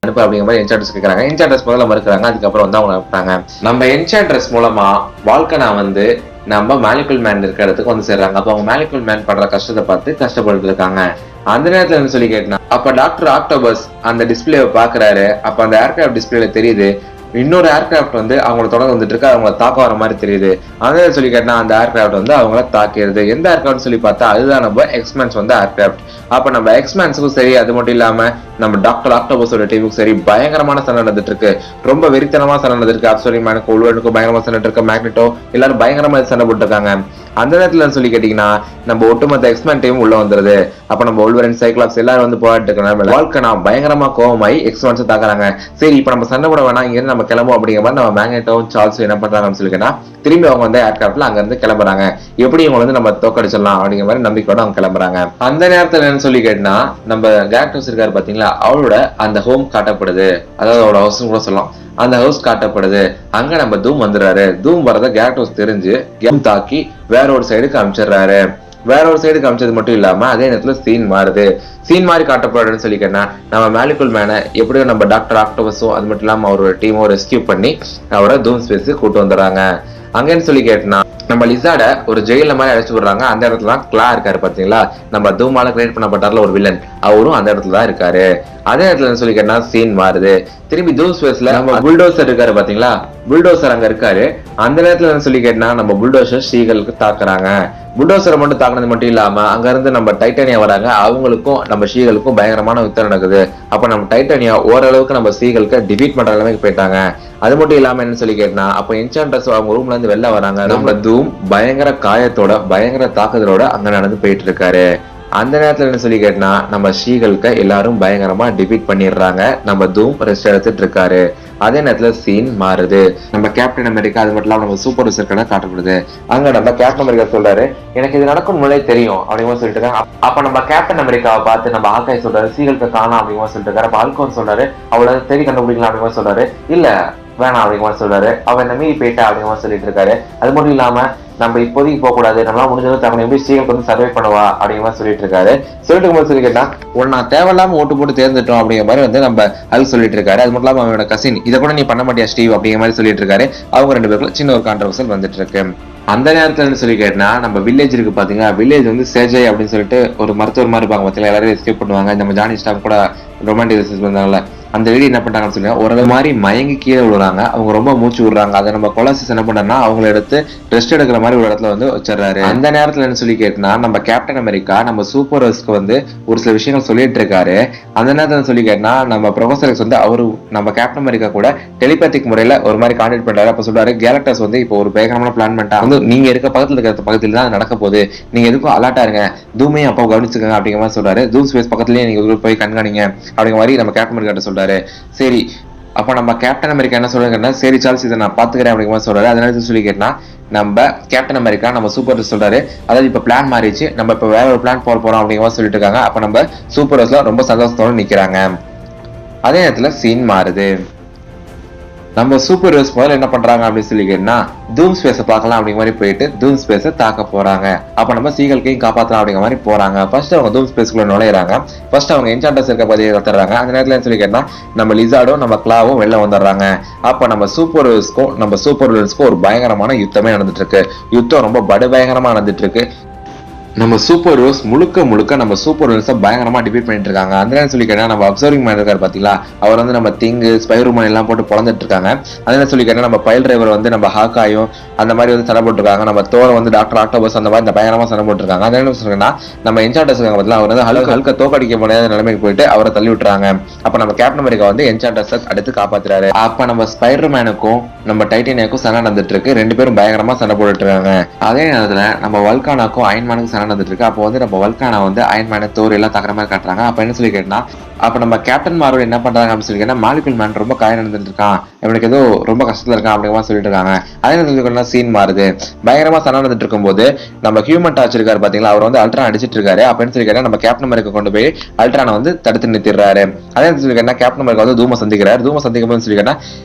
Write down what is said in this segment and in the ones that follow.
அனுப்பு அப்படிங்கிற மாதிரி என்சாண்ட்ரஸ் கேட்கறாங்க. என்சாண்ட்ரஸ் முதல்ல மறுக்கிறாங்க. அதுக்கப்புறம் வந்து அவங்க அனுப்புறாங்க. நம்ம என்சாண்ட்ரஸ் மூலமா வால்கனா வந்து நம்ம மாலிகுல் மேன் இருக்கிற இடத்துக்கு வந்து சேர்றாங்க. அப்ப அவங்க மாலிகுல் மேன் படுற கஷ்டத்தை பார்த்து கஷ்டப்பட்டு இருக்காங்க. அந்த நேரத்துல என்ன சொல்லி கேட்டா, அப்ப டாக்டர் ஆக்டோபஸ் அந்த டிஸ்பிளேவை பாக்குறாரு. அப்ப அந்த ஏர்கிராஃப்ட் டிஸ்பிளேல தெரியுது இன்னொரு ஏர்கிராஃப்ட் வந்து அவங்கள தொடர்ந்து வந்துட்டு இருக்கு, அவங்கள தாக்க வர மாதிரி தெரியுது. அதே சொல்லி கேட்டா அந்த ஏர்கிராஃப்ட் வந்து அவங்கள தாக்கிடுது. எந்த ஏர்கிராஃப்ட் சொல்லி பார்த்தா அதுதான் நம்ம எக்ஸ்மேன்ஸ் வந்து ஏர்கிராஃப்ட். அப்ப நம்ம எக்ஸ்மேன்ஸுக்கும் சரி, அது மட்டும் இல்லாம நம்ம டாக்டர் ஆக்டோபஸோட டீமுக்கும் சரி பயங்கரமான சண்டை நடந்துட்டு இருக்கு. ரொம்ப வெறித்தனமா சண்டை நடந்திருக்கு. அப்சோரி மேனுக்கு உள்வனுக்கும் பயங்கரமா சண்டை இருக்கு. மேக்னெட்டோ எல்லாரும் பயங்கரமா சண்டை போட்டுருக்காங்க. அந்த நேரத்துல சொல்லி கேட்டீங்கன்னா நம்ம ஒட்டுமொத்த எக்ஸ்மேன் டீம் உள்ள வந்துருது. அப்ப நம்ம உள்வரன் சைக்ளாப்ஸ் எல்லாரும் வந்து போராட்டு இருக்காங்க. வால்கனா பயங்கரமா கோவமாயி எக்ஸ்மேன்ஸ் தாக்குறாங்க. சரி இப்ப நம்ம சண்டை போட வேணாம், இங்க இருந்து நம்ம கிளம்பும் அப்படிங்கிற மாதிரி நம்ம மேக்னெட்டோவும் சார்ல்ஸ் என்ன பண்றாங்கன்னு சொல்லிக்கிட்டா திரும்பி அவங்க வந்து ஏர்கிராஃப்ட்ல அங்க இருந்து கிளம்புறாங்க. எப்படி இவங்க வந்து நம்ம தோக்கடிச்சிடலாம் அப்படிங்கிற மாதிரி நம்பிக்கையோட அவங்க கிளம்புறாங்க. அந்த நேரத்துல என்ன சொல்லி கேட்டா நம்ம கேரக்டர்ஸ் இருக்காரு பாத்தீங்களா, அவளோட அந்த ஹோம் காட்டப்படுது. அதாவது அவரோட ஹவுஸ் கூட சொல்லலாம். அந்த ஹவுஸ் காட்டப்படுது. அங்க நம்ம தூம் வந்துடுறாரு. தூம் வரத கேரக்டர்ஸ் தெரிஞ்சு தாக்கி வேற ஒரு சைடுக்கு அனுப்பிச்சிடுறாரு. வேற ஒரு சைடுக்கு அமிச்சது மட்டும் இல்லாம அதே நேரத்துல சீன் மாறுது. சீன் மாதிரி காட்டப்படுறதுன்னு சொல்லிக்கன்னா நம்ம மாலிகுல் மேனை எப்படியோ நம்ம டாக்டர் ஆக்டோபஸும் அது மட்டும் இல்லாம அவரோட டீமும் ரெஸ்கியூ பண்ணி அவரை தூம் ஸ்பேஸ் கூட்டு வந்துடுறாங்க. அங்கன்னு சொல்லி கேட்டனா நம்ம லிசாட ஒரு ஜெயில மாதிரி அழைச்சு விடுறாங்க. அந்த இடத்துல தான் கிளா இருக்காரு பாத்தீங்களா, நம்ம தூமால கிரியேட் பண்ணப்பட்டார்ல ஒரு வில்லன், அவரும் அந்த இடத்துல தான் இருக்காரு. அதே இடத்துல சொல்லி கேட்டா சீன் மாறுது. திரும்பி தூம் ஸ்பேஸ்ல நம்ம புல்டோசர் இருக்காரு பாத்தீங்களா, புல்டோசர் அங்க இருக்காரு. அந்த நேரத்துல சொல்லி கேட்டா நம்ம புல்டோசர் ஷீகளுக்கு தாக்குறாங்க. புல்டோசரை மட்டும் தாக்குனது மட்டும் இல்லாம அங்க இருந்து நம்ம டைட்டானியா வராங்க. அவங்களுக்கும் நம்ம ஷீகளுக்கும் பயங்கரமான யுத்தம் நடக்குது. அப்ப நம்ம டைட்டானியா ஓரளவுக்கு நம்ம ஷீகளுக்கு டிஃபீட் பண்ற அளவுக்கு போயிட்டாங்க. அது மட்டும் இல்லாம என்ன சொல்லி கேட்டா அப்ப என்சாண்ட்ரஸ் அவங்க ரூம்ல இருந்து வெளில வராங்க. நம்ம தூம் பயங்கர காயத்தோட பயங்கர தாக்குதலோட அங்க நடந்து போயிட்டு இருக்காரு. அந்த நேரத்துல என்ன சொல்லி கேட்டா நம்ம ஷீகளுக்கு எல்லாரும் பயங்கரமா டிஃபீட் பண்ணிடுறாங்க. நம்ம தூம் ரெஸ்ட் எடுத்துட்டு இருக்காரு. அதே நேரத்துல சீன் மாறுது. நம்ம கேப்டன் அமெரிக்கா அது மட்டும் இல்லாம நம்ம சூப்பர் விசர் கடை காட்டப்படுது. அங்க நம்ம கேப்டன் அமெரிக்கா சொல்றாரு எனக்கு இது நடக்கும் முன்னாடியே தெரியும் அப்படிங்கிற சொல்லிட்டு இருக்காங்க. அப்ப நம்ம கேப்டன் அமெரிக்காவை பார்த்து நம்ம ஆக்காய் சொல்றாரு சீகளுக்கு காணோம் அப்படிங்கிற சொல்லிட்டு இருக்காரு. அப்ப ஆல்கோன் சொல்றாரு அவளை தேடி கண்டுபிடிக்கலாம் அப்படிங்கிற சொல்றாரு. இல்ல வேணாம் அப்படிங்கிற சொல்றாரு. அவன் என்ன மீறி போயிட்டா அப்படிங்கிற சொல்லிட்டு இருக்காரு. அது மட்டும் இல்லாம நம்ம இப்போதைக்கு போக கூடாது, நம்மளால முடிஞ்சது அவனை எப்படி ஸ்ரீகளுக்கு வந்து சர்வை பண்ணுவா அப்படிங்கிற சொல்லிட்டு இருக்காரு. சொல்லிட்டு சொல்லி கேட்டா உன்னை நான் தேவையில்லாம ஓட்டு போட்டு தேர்ந்துட்டோம் அப்படிங்கிற மாதிரி வந்து நம்ம அது சொல்லிட்டு இருக்காரு. அது மட்டும் இல்லாம அவனோட கசின் இதை கூட நீ பண்ண மாட்டியா ஸ்டீவ் அப்படிங்கிற மாதிரி சொல்லிட்டு இருக்காரு. அவங்க ரெண்டு பேருக்குள்ள சின்ன ஒரு கான்ட்ரவர்சல் வந்துட்டு இருக்கு. அந்த நேரத்துல சொல்லி கேட்டா நம்ம வில்லேஜ் இருக்கு பாத்தீங்களா, வில்லேஜ் வந்து சேஜை அப்படின்னு சொல்லிட்டு ஒரு மருத்துவர் மாதிரி இருப்பாங்க பாத்தீங்களா, எல்லாரும் எஸ்கேப் பண்ணுவாங்க. நம்ம ஜானி ஸ்டாப் கூட ரொமான்டிக் வந்தாங்கல்ல, அந்த வீடு என்ன பண்றாங்கன்னு சொல்லி ஒரு மாதிரி மயங்கி கீழே விடுறாங்க. அவங்க ரொம்ப மூச்சு விடுறாங்க. அதை நம்ம கொலாசிஸ் என்ன பண்றோம்னா அவங்கள எடுத்து ரெஸ்ட் எடுக்கிற மாதிரி ஒரு இடத்துல வந்து வச்சிடறாரு. அந்த நேரத்துல என்ன சொல்லி கேட்டா நம்ம கேப்டன் அமெரிக்கா நம்ம சூப்பர் ஹீரோஸ்க்கு வந்து ஒரு சில விஷயங்கள் சொல்லிட்டு இருக்காரு. அந்த நேரத்துல சொல்லி கேட்டா நம்ம ப்ரொஃபசர் எக்ஸ் வந்து அவரு நம்ம கேப்டன் அமெரிக்கா கூட டெலிபேத்திக் முறையில ஒரு மாதிரி கான்டாக்ட் பண்றாரு. அப்ப சொல்றாரு கேலக்டர்ஸ் வந்து இப்போ ஒரு பயங்கரமான பிளான் பண்ணிட்டா வந்து நீங்க இருக்க பக்கத்துல இருக்கிற பக்கத்துல தான் நடக்க போகுது, நீங்க எதுக்கும் அலர்ட்டா இருங்க, தூமையும் அப்போ கவனிச்சுக்கங்க அப்படிங்கிற மாதிரி சொல்றாரு. தூம் ஸ்பேஸ் பக்கத்துலயே நீங்க போய் கண்காணிங்க அப்படிங்கிற மாதிரி நம்ம கேப்டன் அமெரிக்கா சொல்றாரு. சரி அப்ப நம்ம கேப்டன் அமெரிக்கா என்ன சொல்றாங்கன்னா சரி சார்ல்ஸ் இதை நான் பாத்துக்கிறேன் அப்படிங்கிற மாதிரி சொல்றாரு. அதனால சொல்லி கேட்டா நம்ம கேப்டன் அமெரிக்கா நம்ம சூப்பர் சொல்றாரு அதாவது இப்ப பிளான் மாறிச்சு, நம்ம இப்ப வேற ஒரு பிளான் போட போறோம் அப்படிங்கிற மாதிரி சொல்லிட்டு இருக்காங்க. அப்ப நம்ம சூப்பர் ஹீரோஸ்ல ரொம்ப சந்தோஷத்தோட நிக்கிறாங்க. அதே நேரத்துல சீன் மாறுது. நம்ம சூப்பர் ஹீரோஸ் முதல்ல என்ன பண்றாங்க அப்படின்னு சொல்லி கேட்டா தூம் ஸ்பேஸை பார்க்கலாம் அப்படிங்கிற மாதிரி போயிட்டு தூம் ஸ்பேஸை தாக்க போறாங்க. அப்ப நம்ம சீகளுக்கையும் காப்பாற்றலாம் அப்படிங்கிற மாதிரி போறாங்க. ஃபர்ஸ்ட் அவங்க தூம் ஸ்பேஸ்க்குள்ள நுழையிறாங்க. ஃபர்ஸ்ட் அவங்க என்சாண்டர்ஸ் இருக்க பதியை கத்துறாங்க. அந்த நேரத்துல சொல்லி கேட்டா நம்ம லிசார்டும் நம்ம கிளாவும் வெளில வந்துடுறாங்க. அப்ப நம்ம சூப்பர் ஹீரோஸ்க்கும் நம்ம சூப்பர் வில்லன்ஸ்க்கும் ஒரு பயங்கரமான யுத்தமே நடந்துட்டு இருக்கு. யுத்தம் ரொம்ப பயங்கரமா நடந்துட்டு இருக்கு. நம்ம சூப்பர் ஹீரோஸ் முழுக்க முழுக்க நம்ம சூப்பர் ஹீரோஸை பயங்கரமா டிபீட் பண்ணிட்டு இருக்காங்க. அந்த நேரம் சொல்லி கேட்டா நம்ம அப்சர்விங் மேன் இருக்காரு பாத்தீங்களா, அவர் வந்து நம்ம திங்கு ஸ்பைரூமன் எல்லாம் போட்டு பொழந்துட்டு இருக்காங்க. அதே சொல்லி கேட்டா நம்ம பைல் டிரைவர் வந்து நம்ம ஹாக்காயும் அந்த மாதிரி வந்து சண்டை போட்டுருக்காங்க. நம்ம தோரை வந்து டாக்டர் ஆக்டோபஸ் அந்த மாதிரி பயங்கரமா சண்டை போட்டுருக்காங்க. அதே என்ன சொல்றேன்னா நம்ம என்சாண்டர்ஸ் இருக்காங்க பாத்தீங்களா, அவர் வந்து ஹல்க தோக்கடிக்க முடியாத நிலைமைக்கு போயிட்டு அவரை தள்ளி விட்டுறாங்க. அப்ப நம்ம கேப்டன் அமெரிக்கா வந்து என்சாண்டர்ஸ் அடுத்து காப்பாத்துறாரு. அப்ப நம்ம ஸ்பைடர் மேனுக்கும் நம்ம டைட்டானியாக்கும் சண்டை நடந்துட்டு இருக்கு. ரெண்டு பேரும் பயங்கரமா சண்டை போட்டுட்டு இருக்காங்க. அதே நேரத்துல நம்ம வல்கானாக்கும் அயன்மேனுக்கும் நடந்துட்டு இருக்கு. அப்போ வந்து நம்ம வல்கானா வந்து அயன்மேனை தோர் எல்லாம் தகுற மாதிரி காட்டுறாங்க. அப்ப என்ன சொல்லி கேட்டா அப்ப நம்ம கேப்டன் மார்வல் என்ன பண்றாங்க அப்படின்னு சொல்லி கேட்டா மாலிகுல் மேன் ரொம்ப காயம் நடந்துட்டு இருக்கான், இவனுக்கு ஏதோ ரொம்ப கஷ்டத்துல இருக்கான் அப்படிங்கிற சொல்லிட்டு இருக்காங்க. அதே நேரத்துல சீன் மாறுது. பயங்கரமா சண்டை நடந்துட்டு இருக்கும் போது நம்ம ஹியூமன் டார்ச் இருக்காரு பாத்தீங்களா, அவர் வந்து அல்ட்ரான் அடிச்சிட்டு இருக்காரு. அப்படின்னு சொல்லி கேட்டா நம்ம கேப்டன் அமெரிக்கா கொண்டு போய் அல்ட்ரானை வந்து தடுத்து நிறுத்திடுறாரு. அதே சொல்லி கேட்டா கேப்டன் அமெரிக்கா வந்து தூம சந்திக்கிறாரு. தூம சந்திக்கும் போது சொல்லி கேட்டா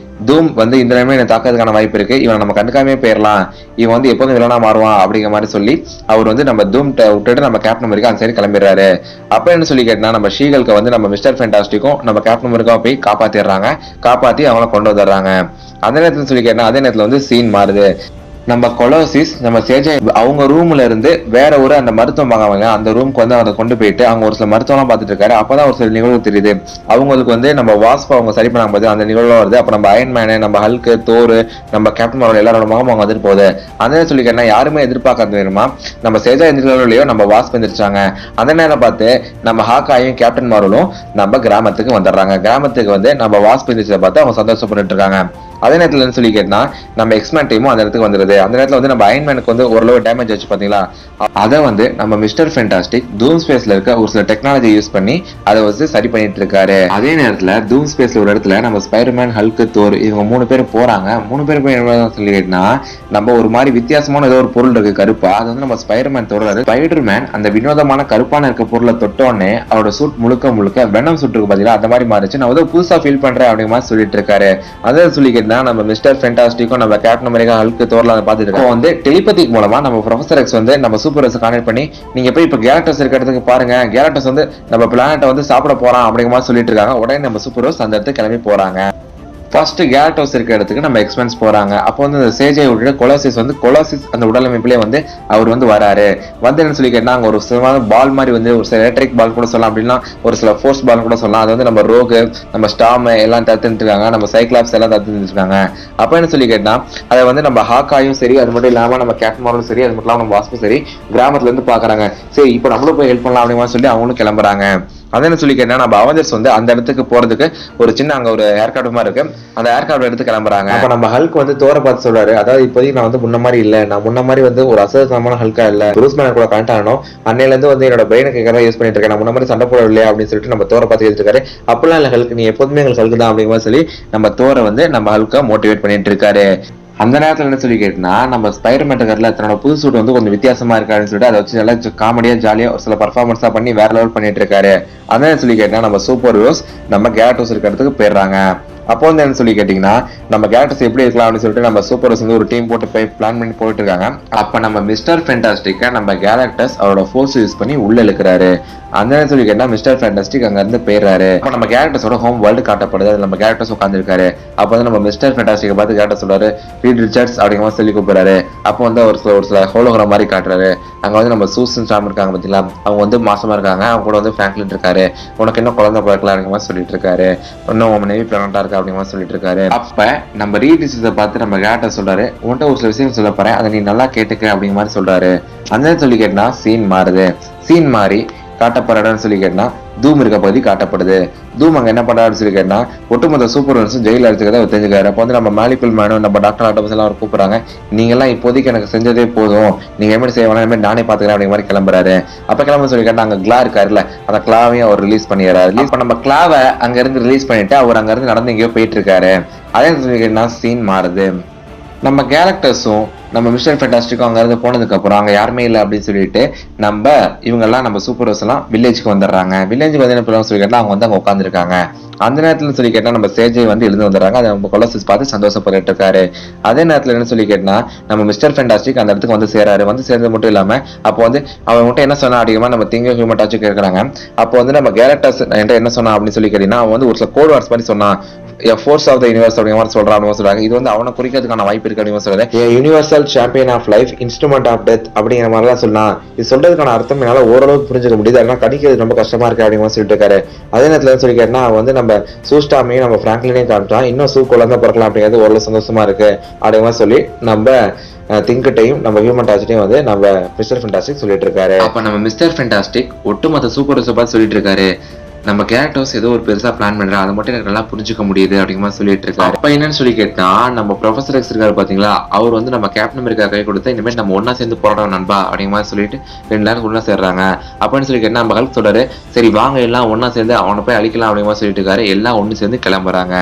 தூம் வந்து இந்த நேரமே என்ன தாக்கிறதுக்கான வாய்ப்பு இருக்கு, இவன் நம்ம கண்டுக்காமே போயிடலாம், இவன் வந்து எப்போதும் வில்லனா மாறுவான் அப்படிங்கிற மாதிரி சொல்லி அவர் வந்து நம்ம தூம் விட்டுட்டு நம்ம கேப்டன் அமெரிக்கா அந்த சைடு கிளம்பிடுறாரு. அப்ப என்ன சொல்லி கேட்டா நம்ம ஷீகல்க்கு வந்து நம்ம மிஸ்டர் ஃபேண்டாஸ்டிக்கும் நம்ம கேப்டன் அமெரிக்காவை போய் காப்பாத்திடுறாங்க. காப்பாத்தி அவங்கள கொண்டு வந்துடுறாங்க. அந்த நேரத்துல சொல்லி கேட்டா அதே நேரத்துல வந்து சீன் மாறுது. நம்ம கொலோசிஸ் நம்ம சேஜை அவங்க ரூம்ல இருந்து வேற ஒரு அந்த மருத்துவம் வாங்குவாங்க அந்த ரூமுக்கு வந்து அதை கொண்டு போயிட்டு அவங்க ஒரு சில மருத்துவம் பார்த்துட்டு இருக்காரு. அப்பதான் ஒரு சில நிகழ்வு தெரியுது. அவங்களுக்கு வந்து நம்ம வாஸ்பா அவங்க சரி பண்ணாம போது அந்த நிகழ்வு வருது. அப்ப நம்ம அயன்மேனு நம்ம ஹல்கு தோரு நம்ம கேப்டன் மார்வல் எல்லாரோட முகம் அவங்க வந்துட்டு போகுது. அந்த சொல்லிக்கிறேன்னா யாருமே எதிர்பார்க்காத வேணுமா நம்ம சேஜா எந்திரிக்கலையோ நம்ம வாஸ்ப் எந்திரிச்சாங்க. அந்த நேரம் பார்த்து நம்ம ஹாக்காயும் கேப்டன் மார்வலும் நம்ம கிராமத்துக்கு வந்துடுறாங்க. கிராமத்துக்கு வந்து நம்ம வாஸ்ப் எந்திரிச்சதை பார்த்து அவங்க சந்தோஷப்பட்டு இருக்காங்க. அதே நேரத்துல சொல்லி கேட்டா நம்ம எக்ஸ்மேன் டீமும் அந்த இடத்துக்கு வந்துருது. அந்த நேரத்துல வந்து நம்ம அயன்மேனுக்கு வந்து ஓரளவு டேமேஜ் ஆச்சு பாத்தீங்களா, அதை வந்து நம்ம மிஸ்டர் ஃபேண்டாஸ்டிக் தூம் ஸ்பேஸ்ல இருக்க ஒரு சில டெக்னாலஜி யூஸ் பண்ணி அதை வந்து சரி பண்ணிட்டு இருக்காரு. அதே நேரத்துல தூம் ஸ்பேஸ்ல ஒரு இடத்துல நம்ம ஸ்பைடர்மேன் ஹல்கு தோர் இவங்க 3 பேர் போறாங்க. 3 பேர் போய் சொல்லி கேட்டா நம்ம ஒரு மாதிரி வித்தியாசமான ஏதோ ஒரு பொருள் இருக்கு கருப்பா, அது வந்து நம்ம ஸ்பைடர்மேன் தோறாரு. ஸ்பைடர்மேன் அந்த வினோதமான கருப்பான இருக்க பொருளை தொட்டோன்னே அவரோட சூட் முழுக்க முழுக்க வெனம் சூட் இருக்கு பாத்தீங்களா, அந்த மாதிரி மாறிச்சு. நான் வந்து புதுசா ஃபீல் பண்றேன் அப்படிங்கிற மாதிரி சொல்லிட்டு இருக்காரு. அதை சொல்லி நம்ம மிஸ்டர் ஃபேண்டாஸ்டிக்கும் நம்ம கேப்டன் அமெரிக்கா ஹல்க் தோர்ல பார்த்துட்டு இருக்கோம். வந்து டெலிபதிக் மூலமா நம்ம ப்ரொஃபசர் எக்ஸ் வந்து நம்ம சூப்பர் ஹீரோஸ் கான்டாக்ட் பண்ணி நீங்க போய் இப்ப கேலக்டஸ் இருக்க இடத்துக்கு பாருங்க, கேலக்டஸ் வந்து நம்ம பிளானட்டை வந்து சாப்பிட போறான் அப்படிங்கிற மாதிரி சொல்லிட்டு இருக்காங்க. உடனே நம்ம சூப்பர் ஹீரோஸ் அந்த இடத்துக்கு கிளம்பி போறாங்க. ஃபர்ஸ்ட் கேலக்டஸ் இருக்க இடத்துக்கு நம்ம எக்ஸ்பென்ஸ் போறாங்க. அப்போ வந்து இந்த சேஜை விட்டுட்டு கொலோசிஸ் அந்த உடலமைப்பிலே வந்து அவர் வந்து வராரு. வந்து என்ன சொல்லி கேட்டா அங்க ஒரு சில பால் மாதிரி வந்து ஒரு சில எலக்ட்ரிக் பால் கூட சொல்லலாம், அப்படின்னா ஒரு சில ஃபோர்ஸ் பால் கூட சொல்லலாம். அது வந்து நம்ம ரோகு நம்ம ஸ்டாம் எல்லாம் தத்துட்டு இருக்காங்க, நம்ம சைக்ளாப்ஸ் எல்லாம் தத்துட்டு இருக்காங்க. அப்ப என்ன சொல்லி கேட்டா அதை வந்து நம்ம ஹாக்காயும் சரி, அது மட்டும் இல்லாம நம்ம கேப்டன் மார்வலும் சரி, அது மட்டும் இல்லாம நம்ம வாஸ்பும் சரி கிராமத்துல இருந்து பாக்குறாங்க. சரி இப்போ நம்மளும் போய் ஹெல்ப் பண்ணலாம் அப்படிங்கிற சொல்லி அவங்களும் கிளம்புறாங்க. அதே சொல்லி கேட்டா நம்ம அவெஞ்சர்ஸ் வந்து அந்த இடத்துக்கு போறதுக்கு ஒரு சின்ன அங்க ஒரு ஏர்கிராஃப்ட் மாதிரி இருக்கு, அந்த ஏர்கிராஃப்ட் எடுத்து கிளம்புறாங்க. அப்ப நம்ம ஹல்க் வந்து தோரை பார்த்து சொல்றாரு, அதாவது இப்போதைக்கு நான் வந்து முன்ன மாதிரி இல்ல, நான் முன்ன மாதிரி வந்து ஒரு அசாதாரணமான ஹல்கா இல்ல, ப்ரூஸ் பேனர் கூட கனெக்ட் ஆகணும், அன்னையில இருந்து வந்து என்னோட பிரெயினை கேட்கறதா யூஸ் பண்ணிட்டு இருக்கேன், நான் முன்ன மாதிரி சண்டை போட இல்லையா அப்படின்னு சொல்லிட்டு நம்ம தோரை பார்த்து கேட்டுருக்காரு. அப்பெல்லாம் இல்ல ஹல்க், நீ எப்போதுமே எங்களுக்கு ஹல்க் தான் அப்படிங்கிற சொல்லி நம்ம தோரை வந்து நம்ம ஹல்கா மோட்டிவேட் பண்ணிட்டு இருக்காரு. அந்த நேரத்துல என்ன சொல்லி கேட்டா நம்ம ஸ்பைடர்மேன் இருக்கார்ல தன்னோட புது சூட் வந்து கொஞ்சம் வித்தியாசமா இருக்காருன்னு சொல்லிட்டு அதை வச்சு நல்லா காமெடியா ஜாலியா ஒரு சில பர்ஃபார்மன்ஸா பண்ணி வேற லெவல் பண்ணிட்டு இருக்காரு. அதான் சொல்லி கேட்டா நம்ம சூப்பர் ஹீரோஸ் நம்ம கேலக்டஸ் இருக்க இடத்துக்கு போயிடுறாங்க. அப்போ வந்து என்ன சொல்லி கேட்டீங்கன்னா நம்ம கேலக்டஸ் எப்படி இருக்கலாம் அப்படின்னு சொல்லிட்டு நம்ம சூப்பர் ஹீரோஸ் வந்து ஒரு டீம் போட்டு போய் பிளான் பண்ணி போயிட்டு இருக்காங்க. அப்ப நம்ம மிஸ்டர் ஃபேண்டாஸ்டிக்கா நம்ம கேலக்டஸ் அவரோட ஃபோர்ஸ் யூஸ் பண்ணி உள்ள இழுக்கிறாரு. அந்த சொல்லி கேட்டா மிஸ்டர் ஃபேண்டாஸ்டிக் அங்க இருந்து போயிடுறாரு. அப்ப நம்ம கேலக்டஸோட ஹோம் வேர்ல்டு காட்டப்படுது, அது நம்ம கேலக்டஸ் உட்காந்துருக்காரு. அப்ப வந்து நம்ம மிஸ்டர் ஃபேண்டாஸ்டிக்கை பார்த்து கேலக்டஸ் சொல்றாரு ரீட் ரிச்சர்ட்ஸ் அப்படிங்கிற சொல்லி கூப்பிடுறாரு. அப்போ வந்து ஒரு சில ஹோலோகிராம் மாதிரி காட்டுறாரு. அங்க வந்து நம்ம சூசன் ஸ்டாம் இருக்காங்க பாத்தீங்களா, அவங்க வந்து மாசமா இருக்காங்க, அவங்க கூட வந்து பிராங்க்லின் இருக்காரு, உனக்கு இன்னும் குழந்தை பிறக்கலாம் அப்படிங்கிற மாதிரி சொல்லிட்டு இருக்காரு, இன்னும் உன் மனைவி பிரெக்னண்டா இருக்கா அப்படிங்கிற மாதிரி சொல்லிட்டு இருக்காரு. அப்ப நம்ம ரீட் ரிச்சர்ட்ஸை பார்த்து நம்ம கேலக்டஸ் சொல்றாரு, உன்கிட்ட ஒரு சில விஷயம் சொல்ல போறேன், அதை நீ நல்லா கேட்டுக்க அப்படிங்கிற மாதிரி சொல்றாரு. அந்த சொல்லி கேட்டா சீன் மாறுது. சீன் மாறி காட்டப்படுறான்னு சொல்லி கேட்டா தூம் இருக்க பகுதி காட்டப்படுது. தூம் அங்க என்ன பண்றாருன்னு சொல்லி கேட்டா ஒட்டுமொத்த சூப்பர் ஹீரோஸும் ஜெயில அடிச்சுக்கதை அவர் தெரிஞ்சுக்காரு. அப்போ வந்து நம்ம மாலிகுல் மேனும் நம்ம டாக்டர் ஆட்டோபஸ் எல்லாம் அவர் கூப்பிடுறாங்க, நீங்க எல்லாம் இப்போதைக்கு எனக்கு செஞ்சதே போதும், நீங்க எப்படி செய்வாங்க நானே பாத்துக்கிறேன் அப்படிங்கிற மாதிரி கிளம்புறாரு. அப்ப கிளம்ப சொல்லி கேட்டா அங்க கிளா இருக்காருல்ல, அந்த கிளாவையும் அவர் ரிலீஸ் பண்ணிடுறாரு. ரிலீஸ் பண்ண நம்ம கிளாவை அங்க இருந்து ரிலீஸ் பண்ணிட்டு அவர் அங்க இருந்து நடந்து எங்கேயோ போயிட்டு இருக்காரு. அதே சொல்லி கேட்டா சீன் மாறுது. நம்ம கேலக்டஸும் நம்ம மிஸ்டர் ஃபேண்டாஸ்டிக்கும் அங்க இருந்து போனதுக்கு அப்புறம் அங்க யாருமே இல்லை அப்படின்னு சொல்லிட்டு நம்ம இவங்க எல்லாம் நம்ம சூப்பர் ஹீரோஸ் எல்லாம் வில்லேஜ்க்கு வந்துடுறாங்க. வில்லேஜுக்கு வந்து என்ன சொல்லி கேட்டா அவங்க வந்து அங்க உட்காந்துருக்காங்க. அந்த நேரத்துல சொல்லி கேட்டா நம்ம சேஜை வந்து எழுந்து வந்துடுறாங்க. அதை நம்ம கொலோசிஸ் பார்த்து சந்தோஷப்பட்டு இருக்காரு. அதே நேரத்துல என்ன சொல்லி கேட்டா நம்ம மிஸ்டர் ஃபேண்டாஸ்டிக் அந்த இடத்துக்கு வந்து சேராரு. வந்து சேர்ந்தது மட்டும் இல்லாம அப்போ வந்து அவன் மட்டும் என்ன சொன்னா அதிகமா நம்ம திங்க ஹியூமன் டாச்சு கேட்கறாங்க. அப்போ வந்து நம்ம கேலக்டஸ் என்ன சொன்னா அப்படின்னு சொல்லி கேட்டீங்கன்னா அவன் வந்து ஒரு சில கோட் வார்ட்ஸ் மாதிரி சொன்னான், ஃபோர்ஸ் ஆஃப் த யூனிவர்ஸ் அப்படிங்கிற மாதிரி சொல்றான்னு சொல்றாங்க. இது வந்து அவனை குறிக்கிறதுக்கான வாய்ப்பு இருக்கு அப்படின்னு சொல்றாரு. Universal champion of life instrument of death அப்படிங்கிற மாதிரி தான் சொன்னா. இது சொல்றதுக்கான அர்த்தம் என்னால ஓரளவுக்கு புரிஞ்சுக்க முடியுது, அதெல்லாம் கணிக்கிறது ரொம்ப கஷ்டமா இருக்கு அப்படிங்கிற சொல்லிட்டு இருக்காரு. அதே நேரத்துல சொல்லி கேட்டா வந்து நம்ம சூஸ்டாமையும் நம்ம பிராங்க்லினையும் காமிச்சான், இன்னும் சூ குழந்தை பிறக்கலாம் அப்படிங்கிறது ஓரளவு சந்தோஷமா இருக்கு அப்படிங்கிற சொல்லி நம்ம திங்கிட்டையும் நம்ம ஹியூமன் டாச்சையும் வந்து நம்ம மிஸ்டர் ஃபேண்டாஸ்டிக் சொல்லிட்டு இருக்காரு. அப்ப நம்ம மிஸ்டர் ஃபேண்டாஸ்டிக் ஒட்டுமொத்த சூப்பர் ஹீரோஸை பார்த்து சொல்லிட்டு இருக்காரு, நம்ம கேரக்டர்ஸ் ஏதோ ஒரு பெருசா பிளான் பண்றேன், அதை மட்டும் எனக்கு நல்லா புரிஞ்சுக்க முடியுது அப்படிங்கிற சொல்லிட்டு இருக்காரு. அப்ப என்னன்னு சொல்லி கேட்டா நம்ம ப்ரொஃபசர் எக்ஸ் இருக்காரு பாத்தீங்களா, அவர் வந்து நம்ம கேப்டன் அமெரிக்கா கை கொடுத்து இந்த மாதிரி நம்ம ஒன்னா சேர்ந்து போராடணும் நண்பா அப்படிங்கிற மாதிரி சொல்லிட்டு 2 நேரம் ஒன்னா சேர்றாங்க. அப்படின்னு சொல்லி கேட்டா நம்ம ஹல்க் சொல்றாரு, சரி வாங்க எல்லாம் ஒன்னா சேர்ந்து அவனை போய் அழிக்கலாம் அப்படிங்கிற மாதிரி சொல்லிட்டு இருக்காரு. எல்லாம் ஒண்ணு சேர்ந்து கிளம்புறாங்க.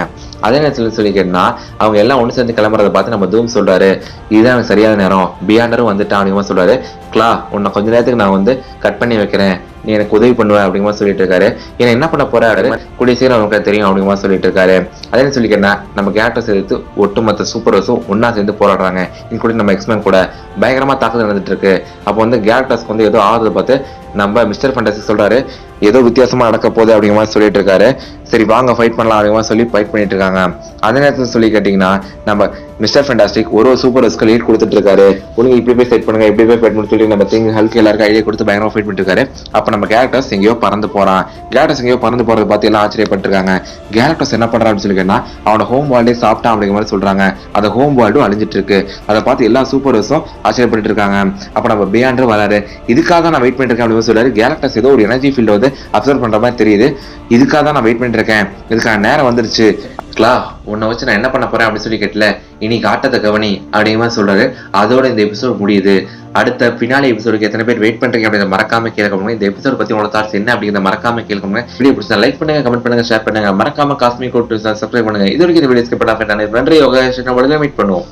அதே நேரத்துல சொல்லி கேட்டா அவங்க எல்லாம் ஒண்ணு சேர்ந்து கிளம்புறத பார்த்து நம்ம தூம் சொல்றாரு, இதுதான் எனக்கு சரியான நேரம், பியாண்டரும் வந்துட்டான் அப்படிங்கிற மாதிரி சொல்றாரு. கிளா உன்னை கொஞ்ச நேரத்துக்கு நான் வந்து கட் பண்ணி வைக்கிறேன், நீ எனக்கு உதவி பண்ணுவ அப்படிங்கிற மாதிரி சொல்லிட்டு இருக்காரு. ஏன்னா என்ன பண்ண போற கூடிய சீக்கிரம் நமக்கு தெரியும் அப்படிங்கிற மாதிரி சொல்லிட்டு இருக்காரு. அதே சொல்லிக்கிறேன்னா நம்ம கேரக்டர்ஸ் எடுத்து ஒட்டுமொத்த சூப்பர்ஸும் ஒன்னா சேர்ந்து போராடுறாங்க. இன்க்ளூடிங் நம்ம எக்ஸ்மேன் கூட பயங்கரமா தாக்குதல் நடந்துட்டு இருக்கு. அப்போ வந்து கேரக்டர்ஸ்க்கு வந்து ஏதோ ஆகுது பார்த்து நம்ம மிஸ்டர் ஃபேண்டாஸ்டிக் சொல்றாரு ஏதோ வித்தியாசமா நடக்க போகுது அப்படிங்கிற மாதிரி சொல்லிட்டு இருக்காரு. சரி வாங்க ஃபைட் பண்ணலாம் அப்படிங்கிற மாதிரி சொல்லி ஃபைட் பண்ணிட்டு இருக்காங்க. அதே நேரத்தில் சொல்லி கேட்டீங்கன்னா நம்ம மிஸ்டர் ஃபேண்டாஸ்டிக் ஒரு சூப்பர்ஸ்க்கு லீட் கொடுத்துட்டு இருக்காரு. உங்களுக்கு இப்படி போய் ஃபைட் பண்ணுங்க இப்படி போய் ஃபைட் பண்ணு சொல்லி நம்ம திங்க் ஹல்க் எல்லாருக்கும் ஐடியா கொடுத்து பயங்கரமா ஃபைட் பண்ணிட்டு இருக்காரு. அப்ப நம்ம கேரக்டர்ஸ் எங்கேயோ பறந்து போறான். கேரக்டர்ஸ் எங்கேயோ பறந்து போறது பார்த்து எல்லாம் ஆச்சரியப்பட்டிருக்காங்க. கேரக்டர்ஸ் என்ன பண்றான்னு அப்படின்னு சொல்லி கேட்டா அவனோட ஹோம் வேர்ல்டே சாப்பிட்டான் அப்படிங்கிற மாதிரி சொல்றாங்க. அந்த ஹோம் வேர்ல்டும் அழிஞ்சிட்டு இருக்கு. அதை பார்த்து எல்லா சூப்பர்ஸும் ஆச்சரியப்பட்டு இருக்காங்க. அப்ப நம்ம பியாண்டர் வராரு. இதுக்காக தான் நான் வெயிட் பண்ணிட்டு இருக்கேன் அப்படின்னு சொல்றாரு. கேரக்டர்ஸ் ஏதோ ஒரு எனர்ஜி ஃபீல்ட் வந்து அப்சர்வ் பண்ற மாதிரி தெரியுது. இதுக்காக தான் நான் வெயிட் பண்ணிட்டு இருக்கேன். இதுக்கான நேரம் வந்துருச்சு. உன்னை வச்சு நான் என்ன பண்ண போறேன் அப்படின்னு சொல்லி கேட்டல இன்னைக்கு ஆட்டத்தை கவனி அப்படிங்கிற சொல்றாரு. அதோட இந்த எபிசோட் முடியுது. அடுத்த பின்னாடி எபிசோடுக்கு எத்தனை பேர் வெயிட் பண்றீங்க அப்படிங்கிற மறக்காம கேட்கணும். இந்த எபிசோட் பத்தி உங்களோட தாட்ஸ் என்ன அப்படிங்கிற மறக்காம கேட்கணும். வீடியோ பிடிச்சா லைக் பண்ணுங்க, கமெண்ட் பண்ணுங்க, ஷேர் பண்ணுங்க. மறக்காம காஸ்மிக் கோட் சப்ஸ்கிரைப் பண்ணுங்க. இது வரைக்கும் இந்த வீடியோ ஸ்கிப் பண்ணாம நன்றி. யோகா மீட் பண்ணுவோம்.